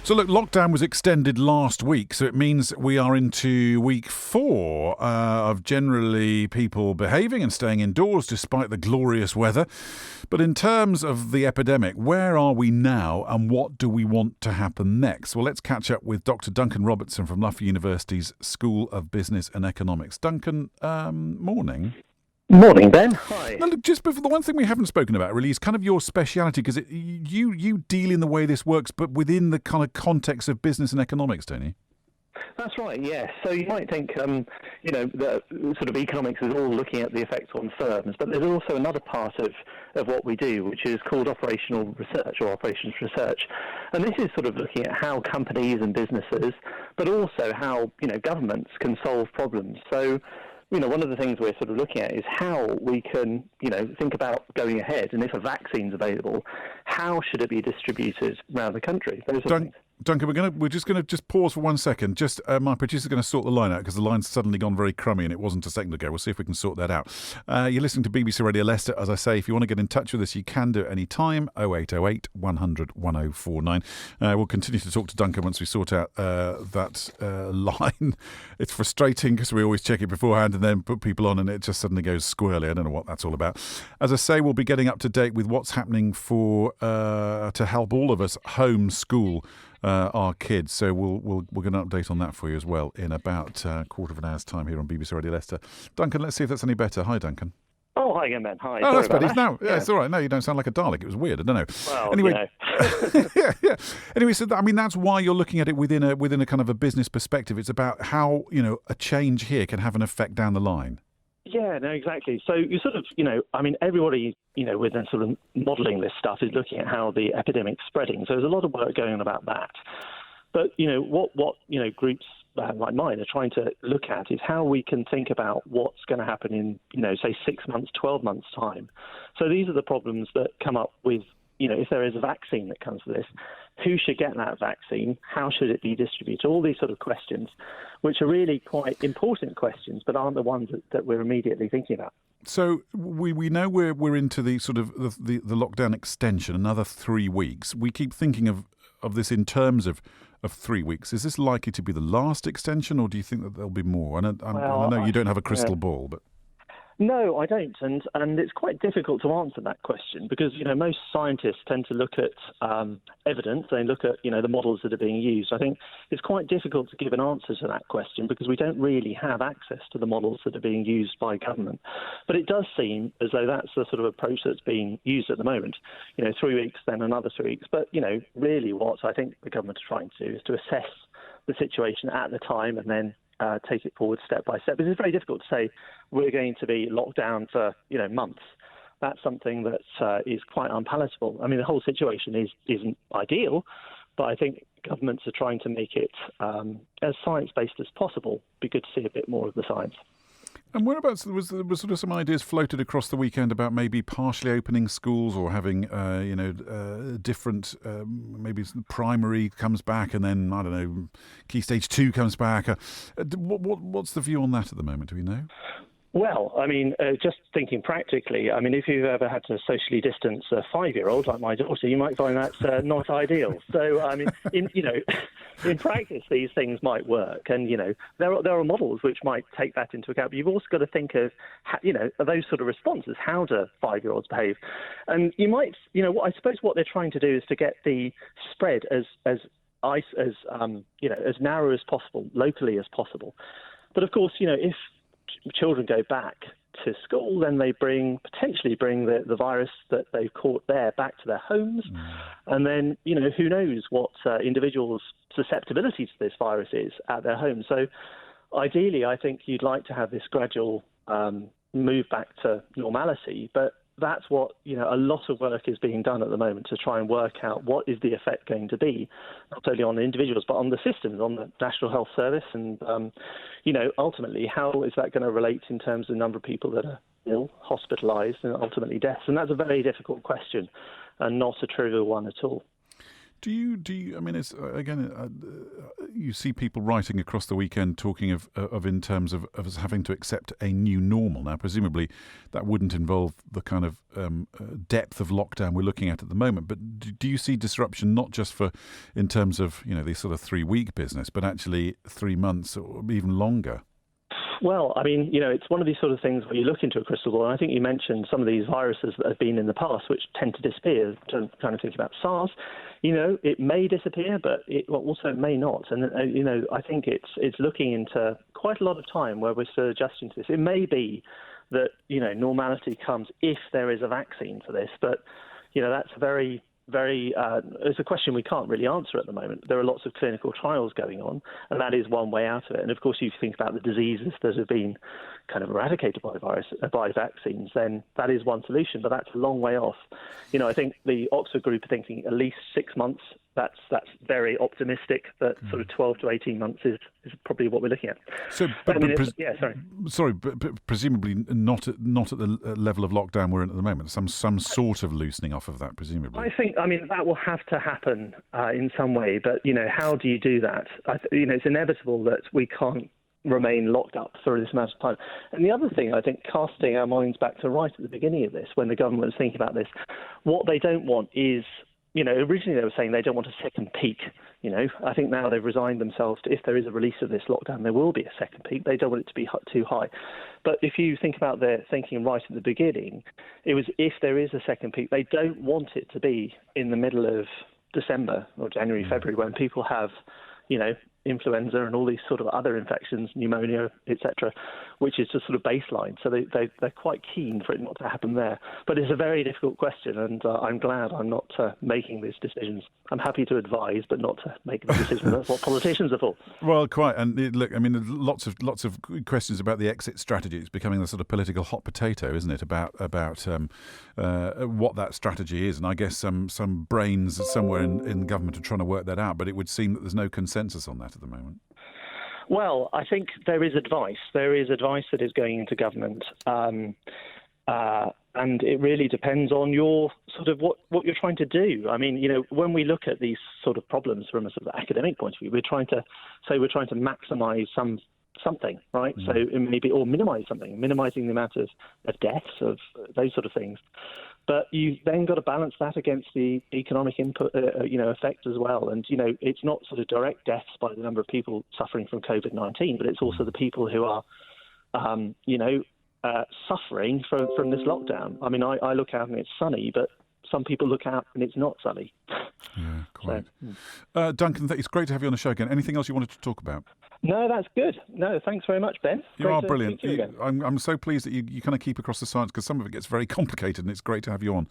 So look, lockdown was extended last week, so it means we are into week 4 of generally people behaving and staying indoors despite the glorious weather. But in terms of the epidemic, where are we now and what do we want to happen next? Well, let's catch up with Dr. Duncan Robertson from Loughborough University's School of Business and Economics. Duncan, morning. Morning, Ben. Hi. Now, look, just before, the one thing we haven't spoken about really is kind of your speciality, because you deal in the way this works, but within the kind of context of business and economics, don't you? That's right, yes. So you might think, that sort of economics is all looking at the effects on firms, but there's also another part of what we do, which is called operational research or operations research. And this is sort of looking at how companies and businesses, but also how, governments can solve problems. So, one of the things we're sort of looking at is how we can, think about going ahead, and if a vaccine's available, how should it be distributed around the country? Duncan, we're just going to pause for 1 second. Just my producer's going to sort the line out because the line's suddenly gone very crummy and it wasn't a second ago. We'll see if we can sort that out. You're listening to BBC Radio Leicester. As I say, if you want to get in touch with us, you can do it any time. 0808 100 1049. We'll continue to talk to Duncan once we sort out that line. It's frustrating because we always check it beforehand and then put people on and it just suddenly goes squirrely. I don't know what that's all about. As I say, we'll be getting up to date with what's happening to help all of us homeschool our kids. So we're going to update on that for you as well in about a quarter of an hour's time here on BBC Radio Leicester. Duncan, let's see if that's any better. Hi, Duncan. Oh, hi again, Ben. Hi. Oh, that's better. That. Yeah, it's all right. No, you don't sound like a Dalek. It was weird. I don't know. Well, anyway, yeah. Anyway, so that's why you're looking at it within a kind of a business perspective. It's about how a change here can have an effect down the line. Yeah, no, exactly. So you sort of, everybody, with sort of modelling this stuff is looking at how the epidemic's spreading. So there's a lot of work going on about that. But, what groups like mine are trying to look at is how we can think about what's going to happen in, say 6 months, 12 months' time. So these are the problems that come up with, if there is a vaccine that comes to this, who should get that vaccine? How should it be distributed? All these sort of questions, which are really quite important questions, but aren't the ones that we're immediately thinking about. So we know we're into the sort of the lockdown extension, another 3 weeks. We keep thinking of this in terms of 3 weeks. Is this likely to be the last extension, or do you think that there'll be more? I know you don't have a crystal ball, but... No, I don't, and it's quite difficult to answer that question because, most scientists tend to look at evidence, they look at, the models that are being used. I think it's quite difficult to give an answer to that question because we don't really have access to the models that are being used by government. But it does seem as though that's the sort of approach that's being used at the moment. 3 weeks, then another 3 weeks. But, really what I think the government are trying to do is to assess the situation at the time and then take it forward step by step. But it's very difficult to say we're going to be locked down for months. That's something that is quite unpalatable. I mean, the whole situation isn't ideal, but I think governments are trying to make it as science-based as possible. It'd be good to see a bit more of the science. And whereabouts there was sort of some ideas floated across the weekend about maybe partially opening schools or having different maybe primary comes back and then I don't know Key Stage 2 comes back. What's the view on that at the moment? Do we know? Well, I mean, just thinking practically, I mean, if you've ever had to socially distance a 5-year-old like my daughter, you might find that's not ideal. So, I mean, in practice, these things might work. And, there are models which might take that into account. But you've also got to think of, those sort of responses. How do 5-year-olds behave? And you might, I suppose what they're trying to do is to get the spread as narrow as possible, locally as possible. But, of course, if children go back to school, then they potentially bring the virus that they've caught there back to their homes. And then, who knows what individuals' susceptibility to this virus is at their home. So ideally, I think you'd like to have this gradual move back to normality, but that's what, a lot of work is being done at the moment to try and work out what is the effect going to be, not only on the individuals, but on the systems, on the National Health Service. And, ultimately, how is that going to relate in terms of the number of people that are ill, hospitalised, and ultimately deaths? And that's a very difficult question and not a trivial one at all. Do you? I mean, it's again. you see people writing across the weekend talking of in terms of us having to accept a new normal. Now, presumably, that wouldn't involve the kind of depth of lockdown we're looking at the moment. But do you see disruption not just for in terms of these sort of 3-week business, but actually 3 months or even longer? Well, I mean, it's one of these sort of things where you look into a crystal ball, and I think you mentioned some of these viruses that have been in the past, which tend to disappear. Kind of think about SARS. It may disappear, but it also may not. And, I think it's looking into quite a lot of time where we're still adjusting to this. It may be that, normality comes if there is a vaccine for this, but, that's it's a question we can't really answer at the moment. There are lots of clinical trials going on, and that is one way out of it. And of course, if you think about the diseases that have been kind of eradicated by vaccines, then that is one solution, but that's a long way off. I think the Oxford group are thinking at least 6 months. That's very optimistic, but sort of 12 to 18 months is probably what we're looking at. So, but presumably not at the level of lockdown we're in at the moment. Some sort of loosening off of that, presumably. I mean, that will have to happen in some way. But how do you do that? It's inevitable that we can't remain locked up for this amount of time. And the other thing, I think, casting our minds back to right at the beginning of this, when the government was thinking about this, what they don't want is. Originally they were saying they don't want a second peak. I think now they've resigned themselves to if there is a release of this lockdown, there will be a second peak. They don't want it to be too high. But if you think about their thinking right at the beginning, it was if there is a second peak, they don't want it to be in the middle of December or January, February, when people have, influenza and all these sort of other infections, pneumonia, etc., which is just sort of baseline. So they're quite keen for it not to happen there. But it's a very difficult question, and I'm glad I'm not making these decisions. I'm happy to advise, but not to make the decision. That's what politicians are for. Well, quite. And look, I mean, there's lots of questions about the exit strategy. It's becoming the sort of political hot potato, isn't it? About what that strategy is. And I guess some brains somewhere in government are trying to work that out. But it would seem that there's no consensus on that at the moment. Well, I think there is advice. There is advice that is going into government, and it really depends on your sort of what you're trying to do. I mean, when we look at these sort of problems from a sort of academic point of view, we're trying to maximise something, right? So maybe or minimise something, minimising the amount of deaths of those sort of things. But you then got to balance that against the economic input, effect as well. And, it's not sort of direct deaths by the number of people suffering from COVID-19, but it's also the people who are, suffering from this lockdown. I mean, I look out and it's sunny, but some people look out and it's not sunny. Yeah, quite. So, Duncan, it's great to have you on the show again. Anything else you wanted to talk about? No, that's good. No, thanks very much, Ben. You are brilliant. I'm so pleased that you kind of keep across the science, because some of it gets very complicated, and it's great to have you on.